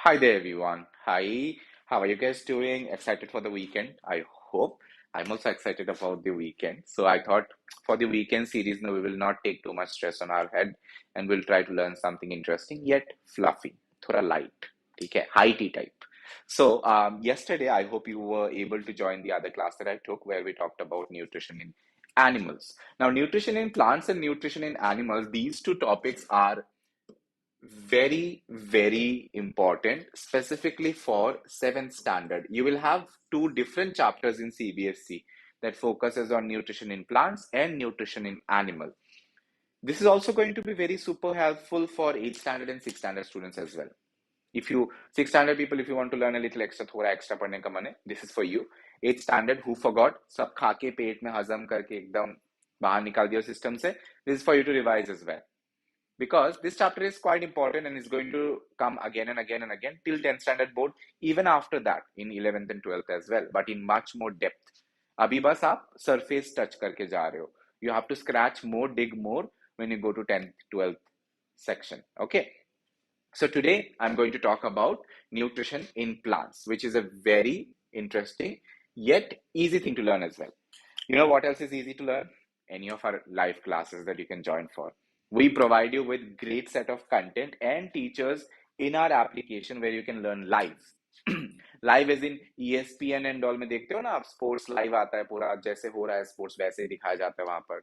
Hi there, everyone. Hi, how are you guys doing? Excited for the weekend? I hope. I'm also excited about the weekend. So I thought for the weekend series, no, we will not take too much stress on our head and we'll try to learn something interesting yet fluffy, थोड़ा light, ठीक है, high tea type. So yesterday, I hope you were able to join the other class that I took where we talked about nutrition in animals. Now, nutrition in plants and nutrition in animals, these two topics are very important, specifically for 7th standard. You will have two different chapters in CBSE that focuses on nutrition in plants and nutrition in animal. This is also going to be very super helpful for 8th standard and 6th standard students as well. If you 6th standard people, if you want to learn a little extra, थोड़ा extra पढ़ने का मन है, this is for you. 8th standard, who forgot, सब खा के पेट में हजम करके एकदम बाहर निकाल दिया सिस्टम से, this is for you to revise as well. Because this chapter is quite important and is going to come again and again and again till 10th standard board, even after that in 11th and 12th as well, but in much more depth. अभी बस आप surface touch करके जा रहे हो. You have to scratch more, dig more when you go to 10th, 12th section. Okay. So today I'm going to talk about nutrition in plants, which is a very interesting yet easy thing to learn as well. You know what else is easy to learn? Any of our live classes that you can join for. We provide you with great set of content and teachers in our application where you can learn live. Live is in ESPN and all में देखते हो ना आप sports live आता है पूरा जैसे हो रहा है sports वैसे ही दिखाया जाता है वहां पर.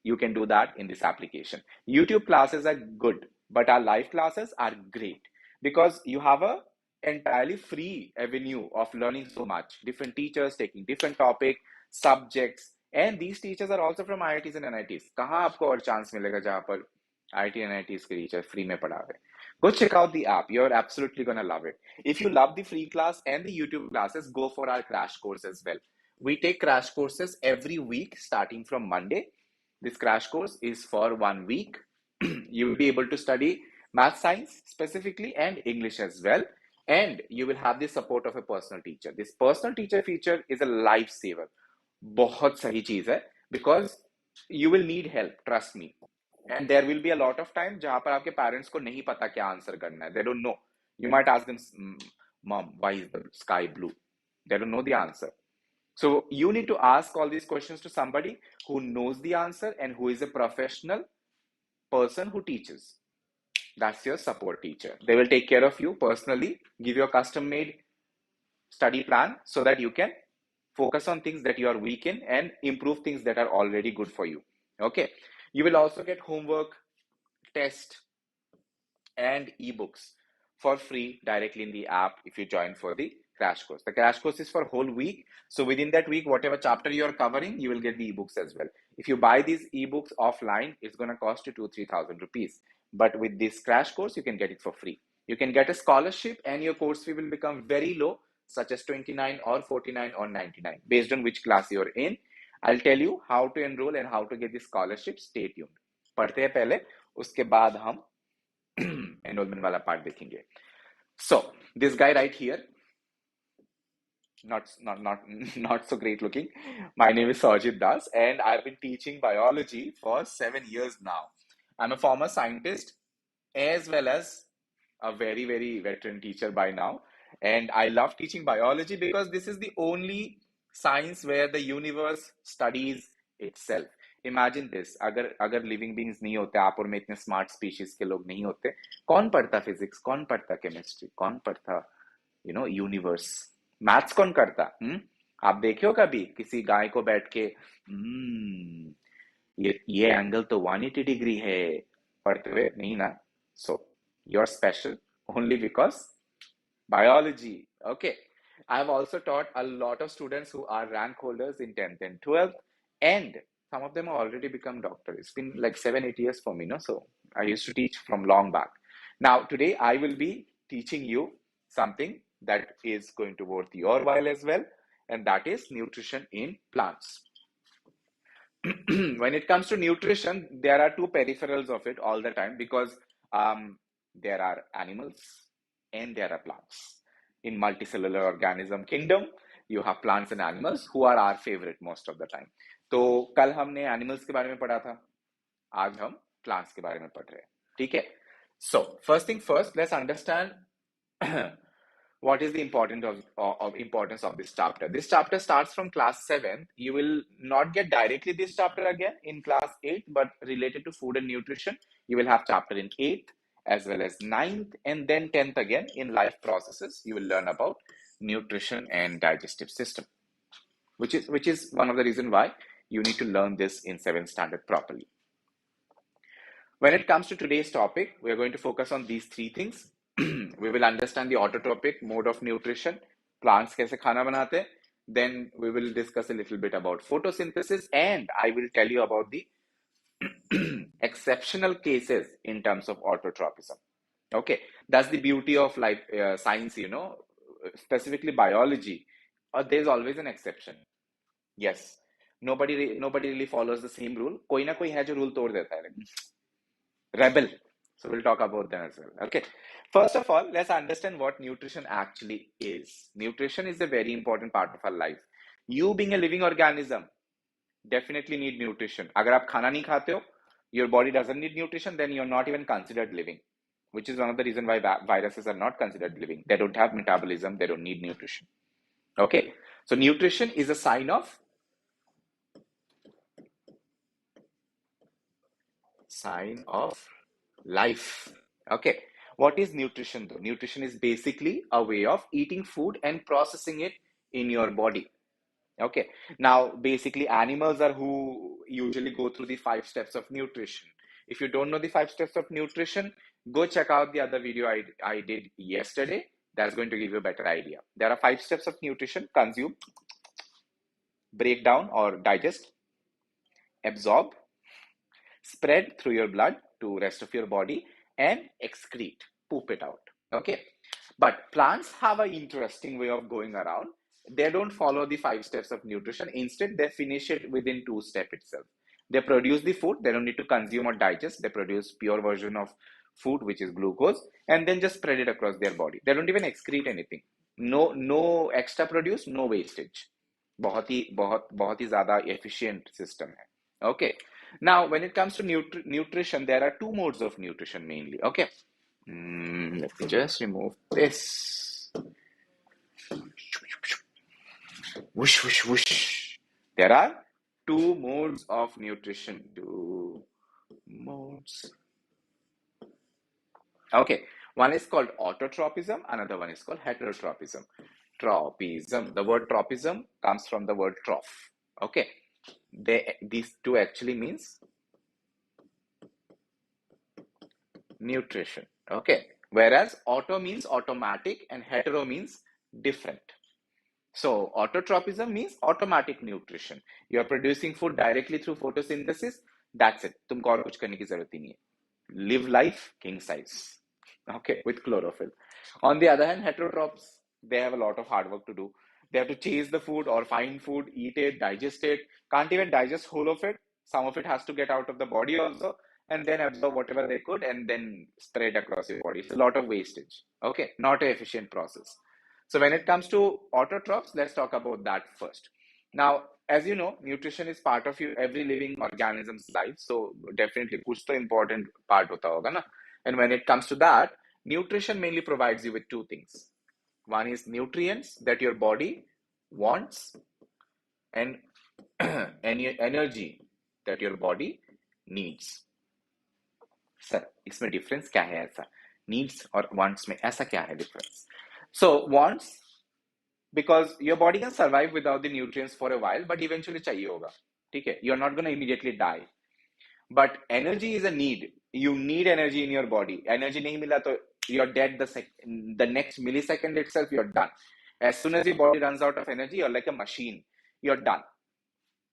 You can do that in this application. YouTube classes are good, but our live classes are great because you have a entirely free avenue of learning so much. Different teachers taking different topic, subjects, and these teachers are also from IITs and NITs. कहाँ आपको और chance मिलेगा जहाँ पर IIT and NITs के teacher free में पढ़ा रहे? Go check out the app. You're absolutely gonna love it. If you love the free class and the YouTube classes, go for our crash course as well. We take crash courses every week starting from Monday. This crash course is for 1 week. You will be able to study math, science specifically, and English as well. And you will have the support of a personal teacher. This personal teacher feature is a lifesaver. बहुत सही चीज है because you will need help, trust me. And there will be a lot of time जहाँ पर आपके parents को नहीं पता क्या answer करना है. They don't know. You might ask them, Mom, why is the sky blue? They don't know the answer. So you need to ask all these questions to somebody who knows the answer and who is a professional person who teaches. That's your support teacher. They will take care of you personally, give you a custom made study plan so that you can focus on things that you are weak in and improve things that are already good for you. Okay. You will also get homework, test, and ebooks for free directly in the app if you join for the crash course. The crash course is for whole week. So within that week, whatever chapter you are covering, you will get the ebooks as well. If you buy these ebooks offline, it's going to cost you 2,000-3,000 rupees. But with this crash course, you can get it for free. You can get a scholarship and your course fee will become very low, such as 29 or 49 or 99, based on which class you're in. I'll tell you how to enroll and how to get the scholarship. Stay tuned. पढ़ते हैं पहले, उसके बाद हम enrollment वाला part देखेंगे. So this guy right here, not so great looking. My name is Sourajit Das, and I've been teaching biology for 7 years now. I'm a former scientist as well as a very veteran teacher by now, and I love teaching biology because this is the only science where the universe studies itself. Imagine this, अगर living beings नहीं होते, आप और मैं इतने smart species के लोग नहीं होते, कौन पढ़ता physics, कौन पढ़ता chemistry, कौन पढ़ता universe, maths कौन करता? आप देखे हो कभी किसी गाय को बैठ के ये एंगल तो 180 डिग्री है पढ़ते हुए? नहीं ना. So you're special only because biology. Okay. I've also taught a lot of students who are rank holders in 10th and 12th, and some of them have already become doctors. It's been like 7-8 years for me, no? So I used to teach from long back. Now today I will be teaching you something that is going to worth your while as well, and that is nutrition in plants. When it comes to nutrition, there are two peripherals of it all the time because there are animals and there are plants. In multicellular organism kingdom, you have plants and animals who are our favorite most of the time. तो कल हमने animals के बारे में पढ़ा था, आज हम plants के बारे में पढ़ रहे हैं, ठीक है? So first thing first, let's understand what is the importance of this chapter? This chapter starts from class 7. You will not get directly this chapter again in class 8, but related to food and nutrition, you will have chapter in 8th as well as 9th, and then 10th again in life processes. You will learn about nutrition and digestive system, which is one of the reason why you need to learn this in 7th standard properly. When it comes to today's topic, we are going to focus on these three things. We will understand the autotrophic mode of nutrition, plants kaise khana banate hain. Then we will discuss a little bit about photosynthesis, and I will tell you about the exceptional cases in terms of autotrophism. Okay, that's the beauty of life science, specifically biology. There's always an exception. Yes, nobody really follows the same rule. कोई ना कोई है जो rule तोड़ देता है. Rebel. So we'll talk about them as well. Okay. First of all, let's understand what nutrition actually is. Nutrition is a very important part of our life. You being a living organism definitely need nutrition. अगर आप खाना नहीं खाते हो, your body doesn't need nutrition, then you're not even considered living, which is one of the reasons why viruses are not considered living. They don't have metabolism, they don't need nutrition. Okay. So nutrition is a sign of life. Okay. What is nutrition though? Nutrition is basically a way of eating food and processing it in your body. Okay. Now, basically, animals are who usually go through the 5 steps of nutrition. If you don't know the 5 steps of nutrition, go check out the other video I did yesterday. That's going to give you a better idea. There are 5 steps of nutrition: consume, break down or digest, absorb, spread through your blood to rest of your body, and excrete, poop it out. Okay. But plants have an interesting way of going around. They don't follow the 5 steps of nutrition. Instead, they finish it within 2 steps itself. They produce the food. They don't need to consume or digest. They produce pure version of food, which is glucose, and then just spread it across their body. They don't even excrete anything. No extra produce, no wastage. बहुत ही ज़्यादा efficient system है. Okay. Now, when it comes to nutrition, there are 2 modes of nutrition mainly. Okay. Let me just remove this. Whoosh, whoosh, whoosh. There are 2 modes of nutrition. 2 modes. Okay. One is called autotrophism. Another one is called heterotrophism. Tropism. The word tropism comes from the word troph. Okay. These 2 actually means nutrition. Okay. Whereas auto means automatic and hetero means different. So autotrophism means automatic nutrition. You are producing food directly through photosynthesis. That's it. तुमको और कुछ करने की जरूरत ही नहीं है. Live life king size. Okay, with chlorophyll. On the other hand, heterotrophs, they have a lot of hard work to do. They have to chase the food or find food, eat it, digest it. Can't even digest whole of it. Some of it has to get out of the body also, and then absorb whatever they could and then spread across your body. It's a lot of wastage. Okay, not an efficient process. So when it comes to autotrophs, let's talk about that first. Now, as you know, nutrition is part of every living organism's life. So definitely, kuch to important part hota hoga na. And when it comes to that, nutrition mainly provides you with 2 things. One is nutrients that your body wants, and energy that your body needs. Sir, इसमें difference क्या है ऐसा? Needs और wants में ऐसा क्या है difference? So wants, because your body can survive without the nutrients for a while, but eventually चाहिए होगा. ठीक है? You're not going to immediately die. But energy is a need. You need energy in your body. Energy नहीं मिला तो you're dead the next millisecond itself, you're done. As soon as your body runs out of energy, you're like a machine. You're done.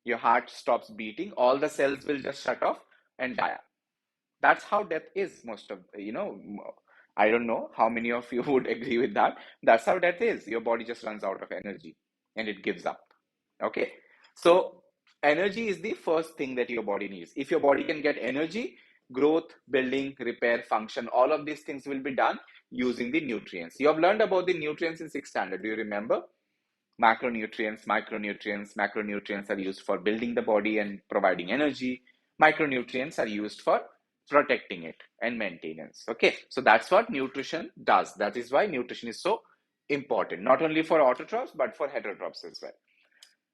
Your heart stops beating. All the cells will just shut off and die. That's how death is. I don't know how many of you would agree with that. That's how death is. Your body just runs out of energy and it gives up. Okay. So energy is the first thing that your body needs. If your body can get energy, growth, building, repair, function, all of these things will be done using the nutrients. You have learned about the nutrients in 6th standard. Do you remember? Macronutrients, micronutrients. Macronutrients are used for building the body and providing energy. Micronutrients are used for protecting it and maintenance. Okay, so that's what nutrition does. That is why nutrition is so important, not only for autotrophs but for heterotrophs as well.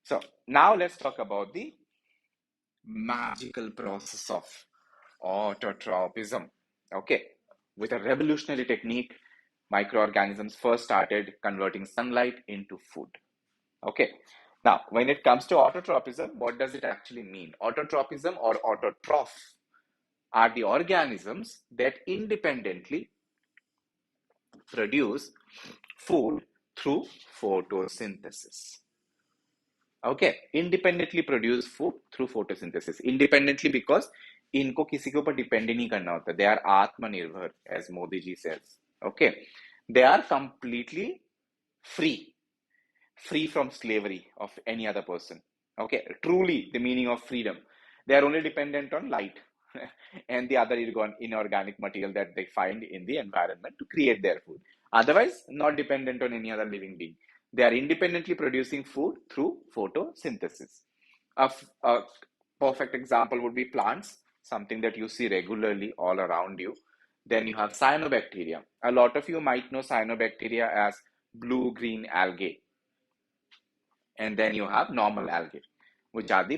So now let's talk about the magical process of autotrophism. Okay, with a revolutionary technique, microorganisms first started converting sunlight into food. Okay, now when it comes to autotrophism, what does it actually mean? Autotrophism or autotroph are the organisms that independently produce food through photosynthesis. Okay, independently produce food through photosynthesis. Independently because इनको किसी के ऊपर depend नहीं करना होता. They are आत्मनिर्भर, as Modi ji says. Okay, they are completely free from slavery of any other person. Okay, truly the meaning of freedom. They are only dependent on light and the other inorganic material that they find in the environment to create their food. Otherwise, not dependent on any other living being. They are independently producing food through photosynthesis. A perfect example would be plants, something that you see regularly all around you. Then you have cyanobacteria. A lot of you might know cyanobacteria as blue-green algae. And then you have normal algae, which are the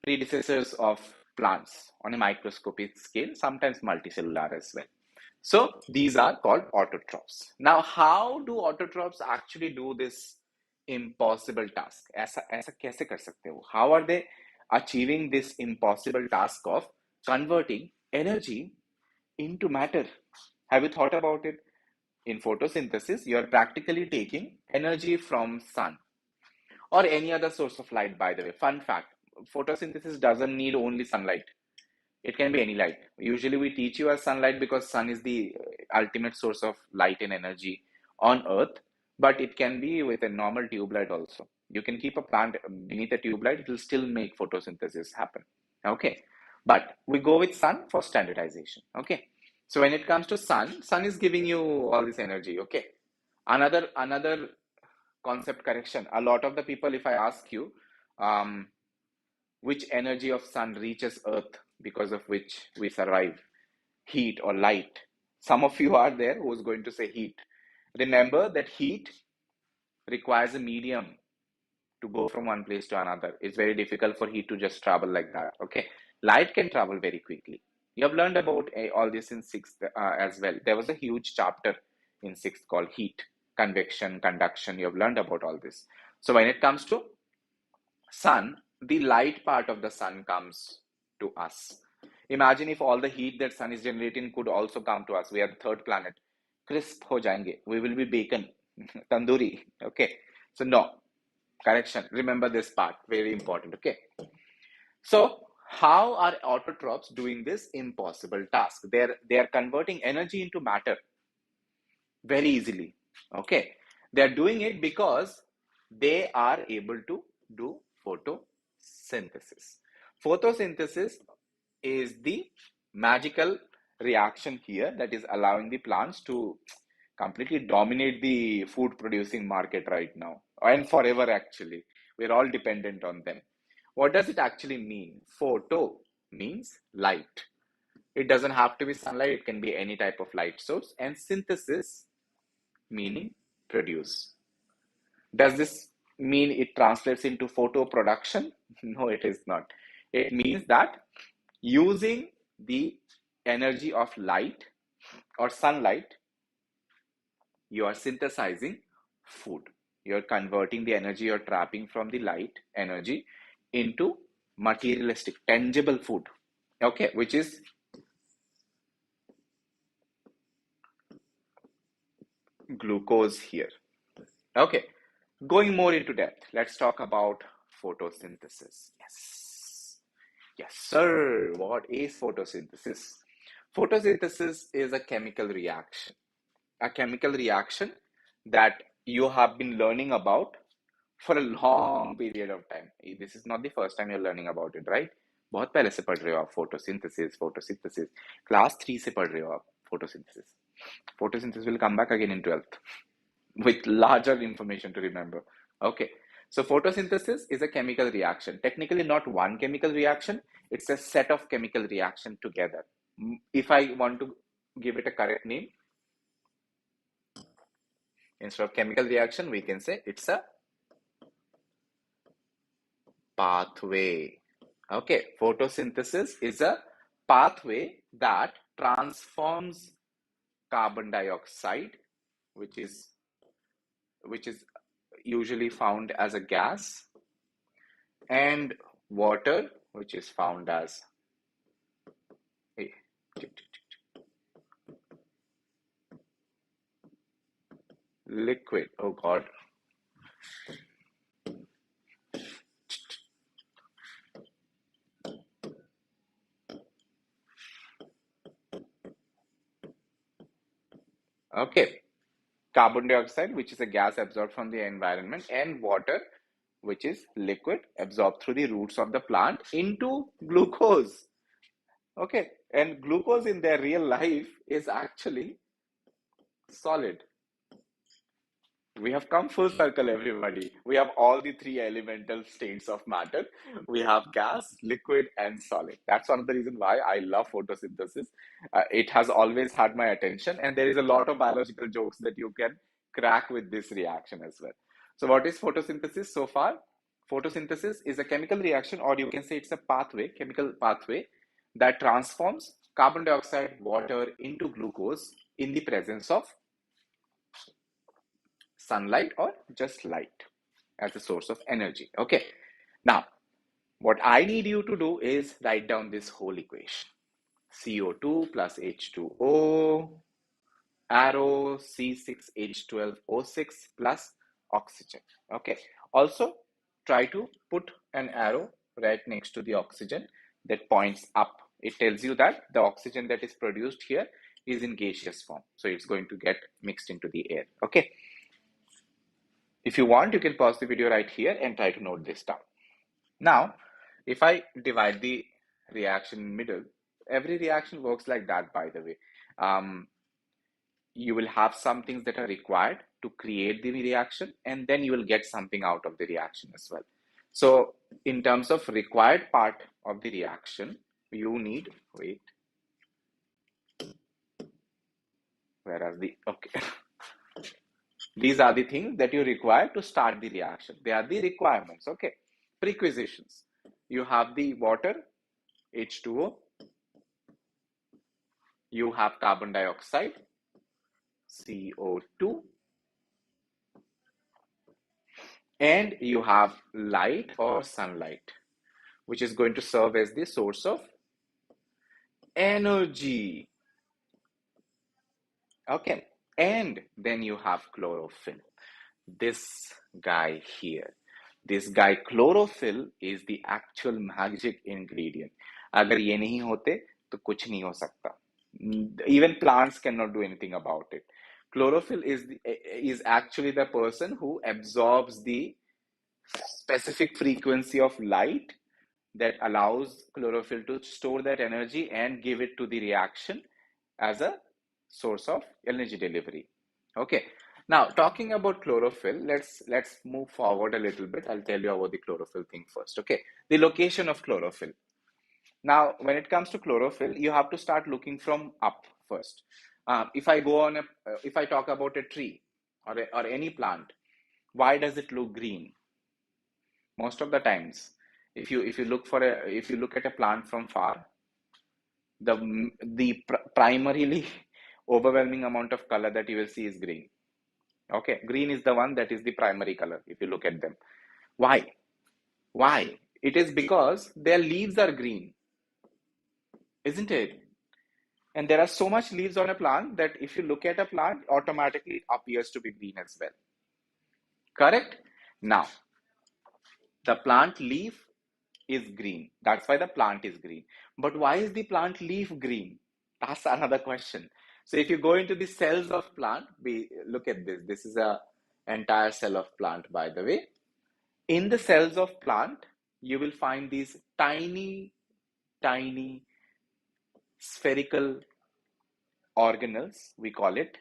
predecessors of plants on a microscopic scale, sometimes multicellular as well. So these are called autotrophs. Now, how do autotrophs actually do this impossible task? ऐसा कैसे कर सकते हो? How are they achieving this impossible task of converting energy into matter? Have you thought about it? In photosynthesis, you are practically taking energy from sun or any other source of light, by the way. Fun fact, photosynthesis doesn't need only sunlight. It can be any light. Usually we teach you as sunlight because sun is the ultimate source of light and energy on earth, but it can be with a normal tube light also. You can keep a plant beneath a tube light, it will still make photosynthesis happen. Okay, but we go with sun for standardization. Okay, so when it comes to sun is giving you all this energy. Okay, another concept correction. A lot of the people, if I ask you, which energy of sun reaches earth because of which we survive, heat or light, some of you are there who is going to say heat. Remember that heat requires a medium to go from one place to another. It's very difficult for heat to just travel like that. Okay, light can travel very quickly. You have learned about all this in sixth as well. There was a huge chapter in sixth called heat, convection, conduction. You have learned about all this. So when it comes to sun, the light part of the sun comes to us. Imagine if all the heat that sun is generating could also come to us. We are the third planet. Crisp ho jayenge. We will be bacon, tandoori. Okay. So no, correction. Remember this part. Very important. Okay. So how are autotrophs doing this impossible task? They are converting energy into matter very easily. Okay. They are doing it because they are able to do photosynthesis. Photosynthesis is the magical reaction here that is allowing the plants to completely dominate the food producing market right now and forever. Actually, we're all dependent on them. What does it actually mean? Photo means light. It doesn't have to be sunlight, it can be any type of light source. And synthesis meaning produce. Does this mean it translates into photo production? No, it is not. It means that using the energy of light or sunlight, you are synthesizing food. You're converting the energy you're trapping from the light energy into materialistic, tangible food. Okay, which is glucose here. Okay, going more into depth, let's talk about photosynthesis. Yes, sir. What is photosynthesis? Photosynthesis is a chemical reaction. A chemical reaction that you have been learning about for a long period of time. This is not the first time you're learning about it, right? बहुत पहले से पढ़ रहे हो आप photosynthesis. Class 3 से पढ़ रहे हो आप photosynthesis. Photosynthesis will come back again in 12th with larger information to remember. Okay, So photosynthesis is a chemical reaction. Technically not one chemical reaction, it's a set of chemical reaction together. If I want to give it a correct name, instead of chemical reaction, we can say it's a pathway. Okay, photosynthesis is a pathway that transforms carbon dioxide, which is usually found as a gas, and water, which is found as a liquid. Oh God. Okay, carbon dioxide, which is a gas absorbed from the environment, and water, which is liquid absorbed through the roots of the plant into glucose. Okay, and glucose in their real life is actually solid. We have come full circle, everybody. We have all the three elemental states of matter. We have gas, liquid, and solid. That's one of the reasons why I love photosynthesis. It has always had my attention, and there is a lot of biological jokes that you can crack with this reaction as well. So, what is photosynthesis so far? Photosynthesis is a chemical reaction, or you can say it's a pathway, chemical pathway that transforms carbon dioxide, water into glucose in the presence of sunlight or just light as a source of energy. Okay, now what I need you to do is write down this whole equation. CO2 plus H2O arrow C6H12O6 plus oxygen. Okay, also try to put an arrow right next to the oxygen that points up. It tells you that the oxygen that is produced here is in gaseous form, so it's going to get mixed into the air. Okay, if you want, you can pause the video right here and try to note this down. Now, if I divide the reaction in middle, every reaction works like that, by the way. You will have some things that are required to create the reaction, and then you will get something out of the reaction as well. So, in terms of required part of the reaction, you need, wait, where are the, okay. These are the things that you require to start the reaction. They are the requirements, okay? Prerequisitions. You have the water, H2O. You have carbon dioxide, CO2. And you have light or sunlight, which is going to serve as the source of energy. Okay. And then you have chlorophyll. This guy here. This guy chlorophyll is the actual magic ingredient. अगर ये नहीं होते तो कुछ नहीं हो सकता. Even plants cannot do anything about it. Chlorophyll is actually the person who absorbs the specific frequency of light that allows chlorophyll to store that energy and give it to the reaction as a source of energy delivery. Okay. Now, talking about chlorophyll, let's move forward a little bit. I'll tell you about the chlorophyll thing first. Okay. The location of chlorophyll. Now, when it comes to chlorophyll, you have to start looking from up first. If I talk about a tree or any plant, why does it look green? Most of the times, if you look at a plant from far, the primarily overwhelming amount of color that you will see is green. Okay, green is the one that is the primary color if you look at them. Why? It is because their leaves are green, isn't it? And there are so much leaves on a plant that if you look at a plant, automatically it appears to be green as well. Correct? Now, the plant leaf is green. That's why the plant is green. But why is the plant leaf green? That's another question. So if you go into the cells of plant, look at this. This is a entire cell of plant, by the way. In the cells of plant, you will find these tiny spherical organelles, we call it,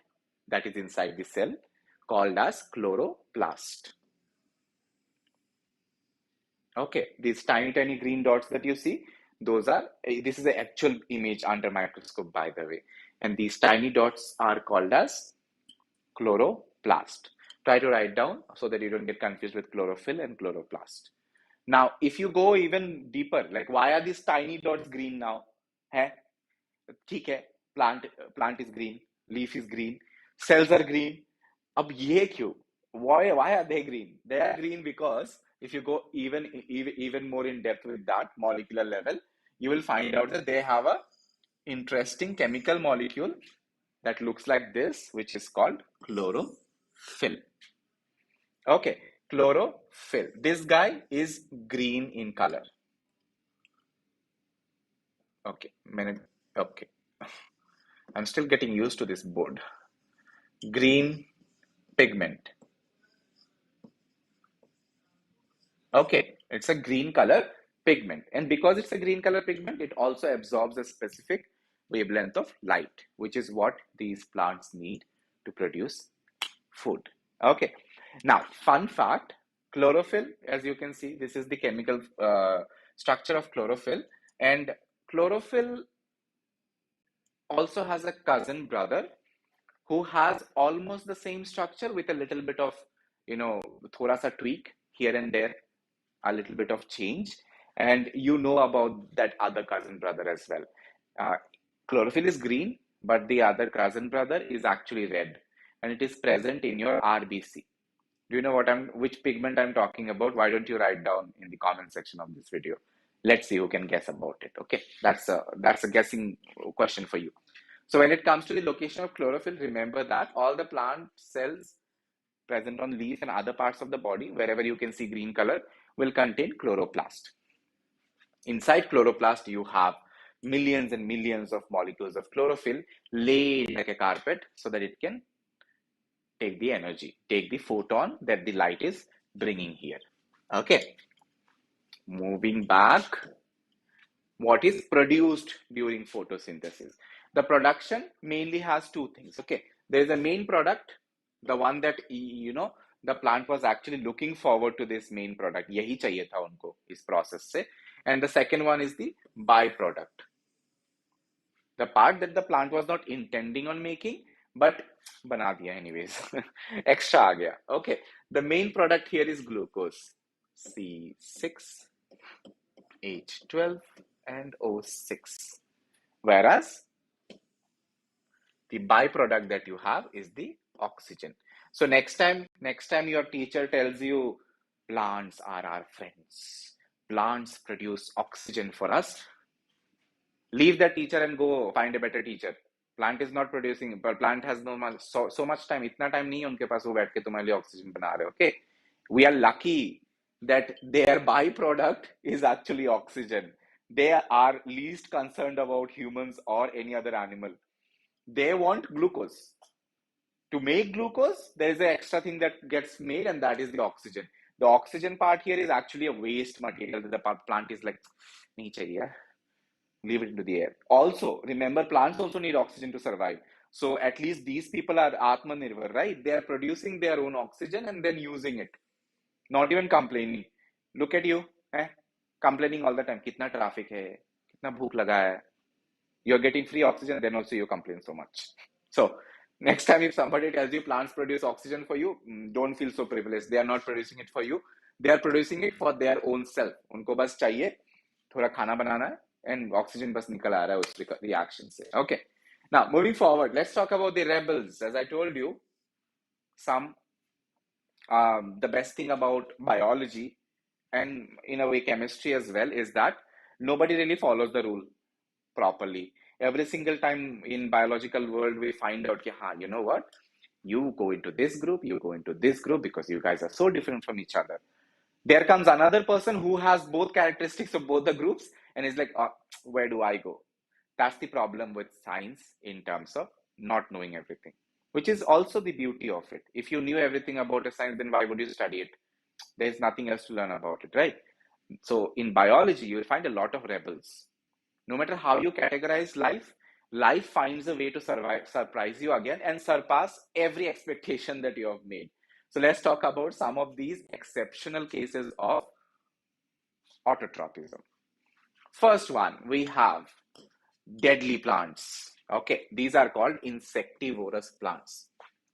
that is inside the cell, called as chloroplast. Okay, these tiny green dots that you see, this is the actual image under microscope, by the way. And these tiny dots are called as chloroplast. Try to write down so that you don't get confused with chlorophyll and chloroplast. Now, if you go even deeper, like why are these tiny dots green now? है? ठीक है, plant is green, leaf is green, cells are green. अब ये क्यों? Why are they green? They are green because if you go even more in depth with that molecular level, you will find out that they have a interesting chemical molecule that looks like this, which is called chlorophyll. Okay, chlorophyll. This guy is green in color. Okay, okay. I'm still getting used to this board. Green pigment. Okay, it's a green color pigment. And because it's a green color pigment, it also absorbs a specific wavelength of light, which is what these plants need to produce food. Okay, now, fun fact, chlorophyll, as you can see, this is the chemical structure of chlorophyll. And chlorophyll also has a cousin brother who has almost the same structure with a little bit of, thoda sa tweak here and there, a little bit of change. And you know about that other cousin brother as well. Uh, Chlorophyll is green, but the other cousin brother is actually red, and it is present in your RBC. Do you know which pigment I'm talking about? Why don't you write down in the comment section of this video? Let's see who can guess about it. Okay, that's a guessing question for you. So when it comes to the location of chlorophyll, remember that all the plant cells present on leaf and other parts of the body, wherever you can see green color, will contain chloroplast. Inside chloroplast, you have millions and millions of molecules of chlorophyll laid like a carpet so that it can take the energy, take the photon that the light is bringing here. Okay, moving back, what is produced during photosynthesis? The production mainly has two things. Okay, there is a main product, the one that the plant was actually looking forward to. This main product yahi chahiye tha unko is process se. And the second one is the byproduct, the part that the plant was not intending on making, but bana diya anyways. Extra aa gaya. Okay, the main product here is glucose, C6H12 and O6, whereas the byproduct that you have is the oxygen. So next time your teacher tells you plants are our friends, plants produce oxygen for us, leave that teacher and go find a better teacher. Plant is not producing, but plant has so much time. Itna time nahi hai unke paas wo baith ke tumhare liye oxygen bana rahe. Okay, we are lucky that their byproduct is actually oxygen. They are least concerned about humans or any other animal. They want glucose. To make glucose, there is an extra thing that gets made, and that is the oxygen. The oxygen part here is actually a waste material that the plant is like, nahi chahiye, leave it into the air. Also, remember, plants also need oxygen to survive. So at least these people are Atmanirbhar, right? They are producing their own oxygen and then using it. Not even complaining. Look at you, complaining all the time. Kitna traffic hai, kitna bhook laga hai. You're getting free oxygen, then also you complain so much. So next time if somebody tells you plants produce oxygen for you, don't feel so privileged. They are not producing it for you. They are producing it for their own self. Unko bas chahiye thoda khana banana hai, and oxygen bas nikal aa raha hai us reaction se. Okay. Now moving forward, let's talk about the rebels. As I told you, the best thing about biology and in a way chemistry as well is that nobody really follows the rule properly. Every single time in biological world we find out, you know what? You go into this group, you go into this group because you guys are so different from each other. There comes another person who has both characteristics of both the groups and is like, oh, where do I go? That's the problem with science in terms of not knowing everything, which is also the beauty of it. If you knew everything about a science, then why would you study it? There's nothing else to learn about it, right? So in biology, you will find a lot of rebels. No matter how you categorize life, life finds a way to surprise you again and surpass every expectation that you have made. So let's talk about some of these exceptional cases of Autotropism. First one, we have deadly plants. Okay, these are called insectivorous plants.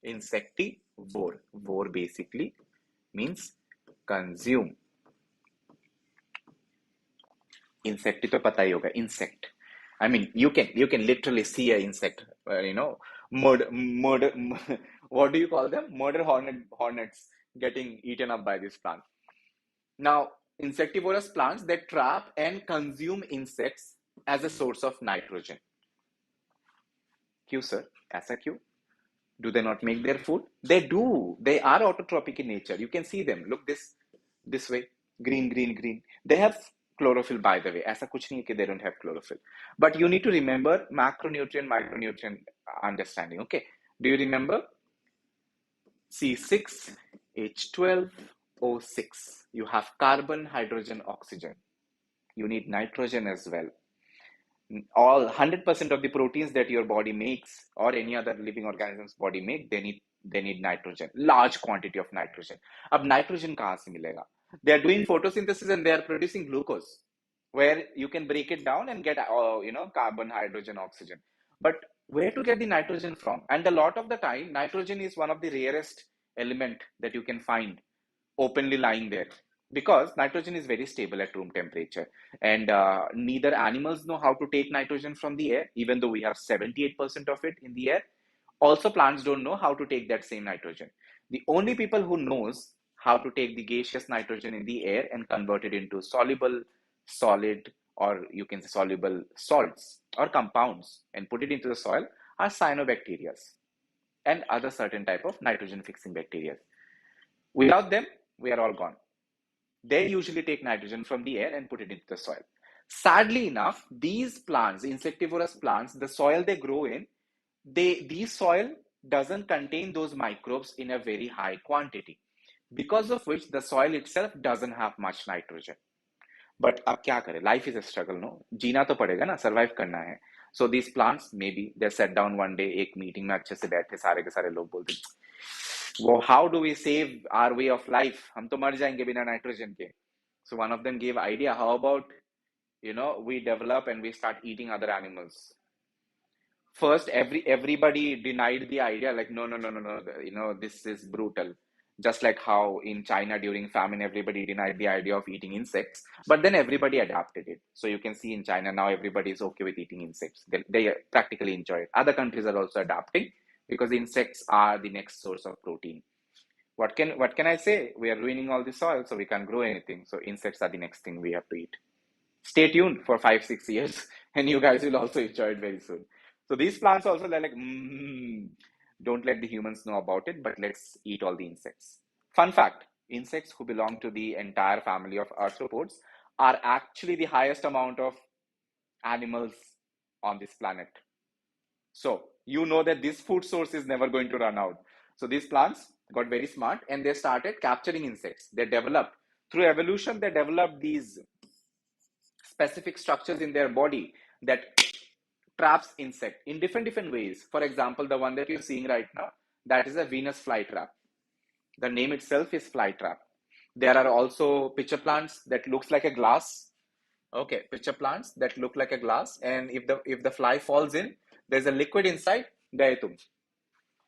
Insectivore. Vor basically means consume. Insecti to pata hi hoga, insect. I mean, you can literally see an insect. Murder. What do you call them? Murder hornets getting eaten up by this plant. Now, insectivorous plants, they trap and consume insects as a source of nitrogen. क्यों sir? ऐसा क्यों? Do they not make their food? They do. They are autotrophic in nature. You can see them. Look this way. Green, green, green. They have chlorophyll, by the way. ऐसा कुछ नहीं है कि they don't have chlorophyll. But you need to remember macronutrient, micronutrient understanding. Okay. Do you remember? C6H12O6. You have carbon, hydrogen, oxygen. You need nitrogen as well. All 100% of the proteins that your body makes or any other living organism's body make, they need nitrogen, large quantity of nitrogen. अब nitrogen कहाँ से मिलेगा? They are doing photosynthesis and they are producing glucose, where you can break it down and get carbon, hydrogen, oxygen. But where to get the nitrogen from? And a lot of the time, nitrogen is one of the rarest element that you can find openly lying there, because nitrogen is very stable at room temperature, and neither animals know how to take nitrogen from the air, even though we have 78% of it in the air. Also, plants don't know how to take that same nitrogen. The only people who knows how to take the gaseous nitrogen in the air and convert it into soluble, solid, or you can say soluble salts or compounds and put it into the soil are cyanobacteria and other certain type of nitrogen fixing bacteria. Without them, we are all gone. They usually take nitrogen from the air and put it into the soil. Sadly enough, these plants, insectivorous plants, the soil they grow in, these soil doesn't contain those microbes in a very high quantity, because of which the soil itself doesn't have much nitrogen. But अब क्या करें? Life is a struggle, no? जीना तो पड़ेगा ना, survive करना है. So these plants, maybe they sat down one day, एक meeting में अच्छे से बैठे सारे के सारे लोग बोलते, वो how do we save our way of life? हम तो मर जाएंगे बिना nitrogen के. So one of them gave idea, how about we develop and we start eating other animals. First, everybody denied the idea, like no, this is brutal. Just like how in China during famine, everybody denied the idea of eating insects, but then everybody adapted it. So you can see in China now everybody is okay with eating insects. They practically enjoy it. Other countries are also adapting because insects are the next source of protein. What can I say? We are ruining all the soil, so we can't grow anything. So insects are the next thing we have to eat. Stay tuned for 5-6 years, and you guys will also enjoy it very soon. So these plants also, they're like, don't let the humans know about it, but let's eat all the insects. Fun fact, insects who belong to the entire family of arthropods are actually the highest amount of animals on this planet. So you know that this food source is never going to run out. So these plants got very smart and they started capturing insects. They developed, through evolution, they developed these specific structures in their body that traps insect in different ways. For example, the one that you're seeing right now, that is a Venus flytrap. The name itself is flytrap. There are also pitcher plants that looks like a glass. Okay, pitcher plants that look like a glass, and if the fly falls in, there's a liquid inside,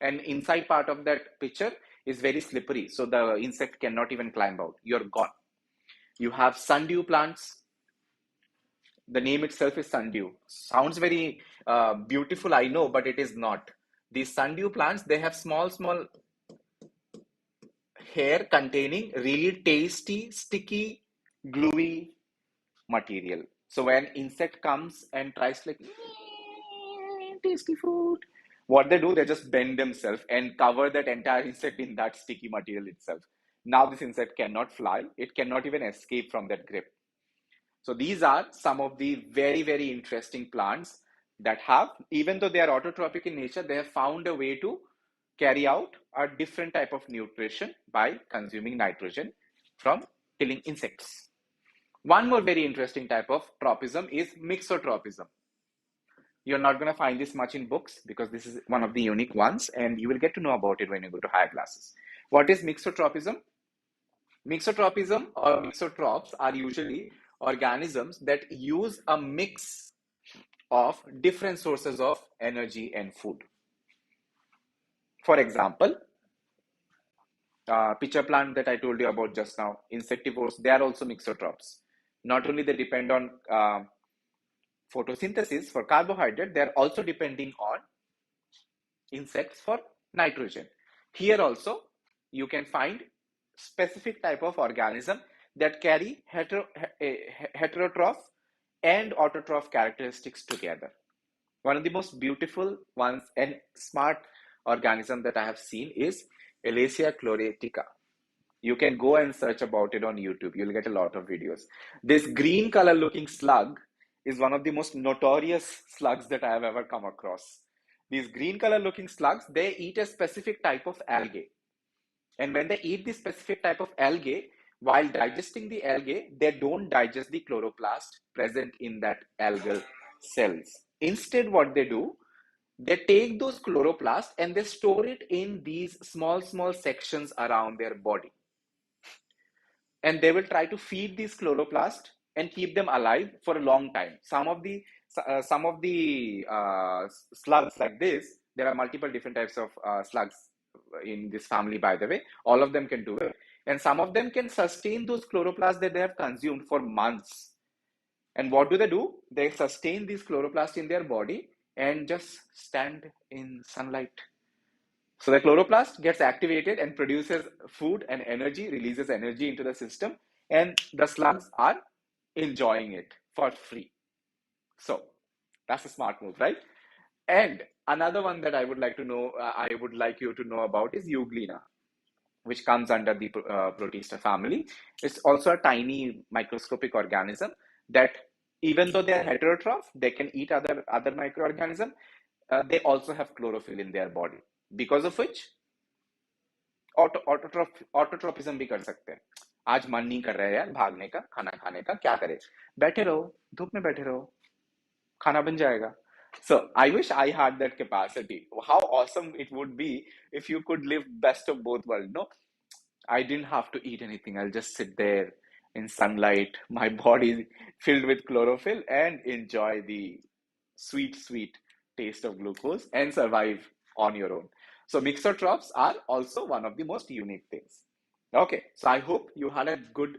and inside part of that pitcher is very slippery, so the insect cannot even climb out. You're gone. You have sundew plants. The name itself is sundew. Sounds very beautiful, I know, but it is not. These sundew plants, they have small hair containing really tasty, sticky, gluey material. So when insect comes and tries like tasty food, what they do, they just bend themselves and cover that entire insect in that sticky material itself. Now this insect cannot fly. It cannot even escape from that grip. So these are some of the very interesting plants that have, even though they are autotrophic in nature, they have found a way to carry out a different type of nutrition by consuming nitrogen from killing insects. One more very interesting type of tropism is mixotrophism. You're not going to find this much in books because this is one of the unique ones, and you will get to know about it when you go to higher classes. What is mixotrophism? Mixotrophism or mixotrophs are usually organisms that use a mix of different sources of energy and food. For example, pitcher plant that I told you about just now, insectivores, they are also mixotrophs. Not only they depend on photosynthesis for carbohydrate, they are also depending on insects for nitrogen. Here also, you can find specific type of organism that carry heterotroph and autotroph characteristics together. One of the most beautiful ones and smart organism that I have seen is Elacia chloratica. You can go and search about it on YouTube. You'll get a lot of videos. This green color looking slug is one of the most notorious slugs that I have ever come across. These green color looking slugs, they eat a specific type of algae. And when they eat this specific type of algae, while digesting the algae, they don't digest the chloroplast present in that algal cells. Instead, what they do, they take those chloroplasts and they store it in these small sections around their body. And they will try to feed these chloroplasts and keep them alive for a long time. Some of the slugs like this, there are multiple different types of slugs in this family, by the way. All of them can do it. And some of them can sustain those chloroplasts that they have consumed for months. And what do? They sustain these chloroplasts in their body and just stand in sunlight. So the chloroplast gets activated and produces food and energy, releases energy into the system, and the slugs are enjoying it for free. So that's a smart move, right? And another one that I would like you to know about is Euglena, which comes under the Protista family. It's also a tiny microscopic organism that, even though they are heterotroph, they can eat other microorganisms. They also have chlorophyll in their body, because of which ऑटोट्रोफिज्म भी कर सकते हैं. आज मन नहीं कर रहा है यार भागने का, खाना खाने का, क्या करें? बैठे रहो, धूप में बैठे रहो, खाना बन जाएगा. So I wish I had that capacity. How awesome it would be if you could live best of both worlds. No, I didn't have to eat anything. I'll just sit there in sunlight, my body filled with chlorophyll, and enjoy the sweet taste of glucose and survive on your own. So mixotrophs are also one of the most unique things. Okay, so I hope you had a good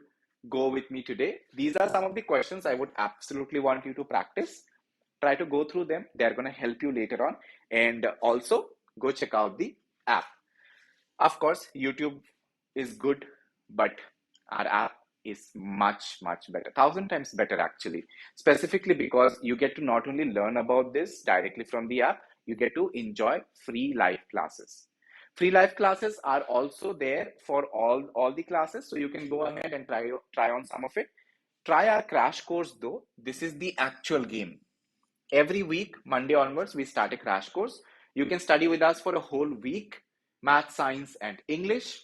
go with me today. These are some of the questions I would absolutely want you to practice. Try to go through them. They're going to help you later on. And also go check out the app. Of course, YouTube is good, but our app is much better, 1,000 times better actually, specifically because you get to not only learn about this directly from the app, you get to enjoy free live classes. Free live classes are also there for all the classes, so you can go ahead and try on some of it. Try our crash course though. This is the actual game. Every week, Monday onwards, we start a crash course. You can study with us for a whole week, math, science, and English,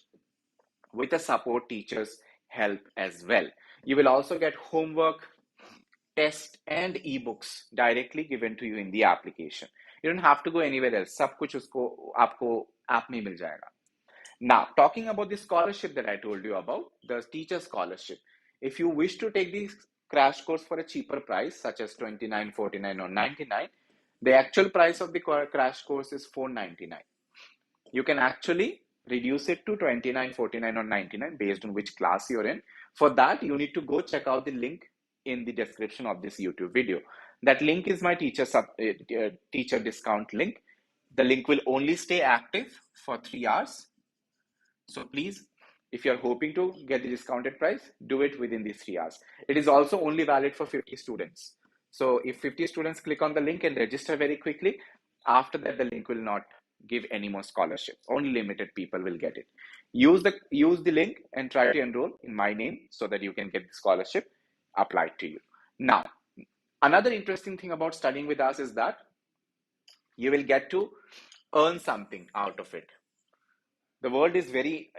with a support teacher's help as well. You will also get homework, test, and ebooks directly given to you in the application. You don't have to go anywhere else. सब कुछ उसको आपको app में मिल जाएगा. Now, talking about the scholarship that I told you about, the teacher scholarship. If you wish to take this crash course for a cheaper price, such as $29, $49, or $99, the actual price of the crash course is $499. You can actually reduce it to $29, $49, or $99 based on which class you're in. For that, you need to go check out the link in the description of this YouTube video. That link is my teacher discount link. The link will only stay active for 3 hours. So please, if you're hoping to get the discounted price, do it within these 3 hours. It is also only valid for 50 students. So if 50 students click on the link and register very quickly, after that, the link will not give any more scholarships. Only limited people will get it. Use the link and try to enroll in my name so that you can get the scholarship applied to you. Now, another interesting thing about studying with us is that you will get to earn something out of it. The world is very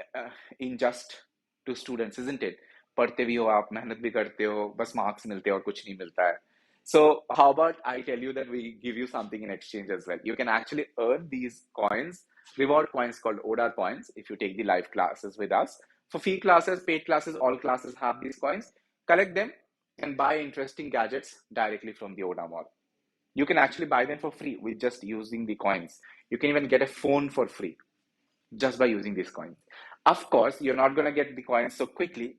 unjust to students, isn't it? पढ़ते भी हो आप, मेहनत भी करते हो, बस marks मिलते हैं और कुछ नहीं मिलता है. So how about I tell you that we give you something in exchange as well? You can actually earn these coins, reward coins called ODA coins, if you take the live classes with us. For free classes, paid classes, all classes have these coins. Collect them, can buy interesting gadgets directly from the ODA mall. You can actually buy them for free with just using the coins. You can even get a phone for free just by using these coins. Of course, you're not going to get the coins so quickly.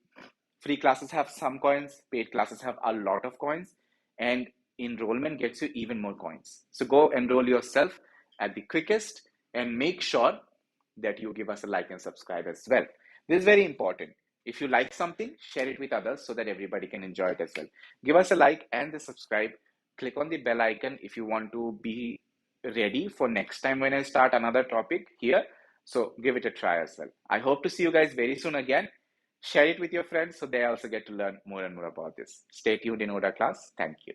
Free classes have some coins, paid classes have a lot of coins, and enrollment gets you even more coins. So go enroll yourself at the quickest and make sure that you give us a like and subscribe as well. This is very important. If you like something, share it with others so that everybody can enjoy it as well. Give us a like and the subscribe. Click on the bell icon if you want to be ready for next time when I start another topic here. So give it a try as well. I hope to see you guys very soon again. Share it with your friends so they also get to learn more and more about this. Stay tuned in ODA class. Thank you.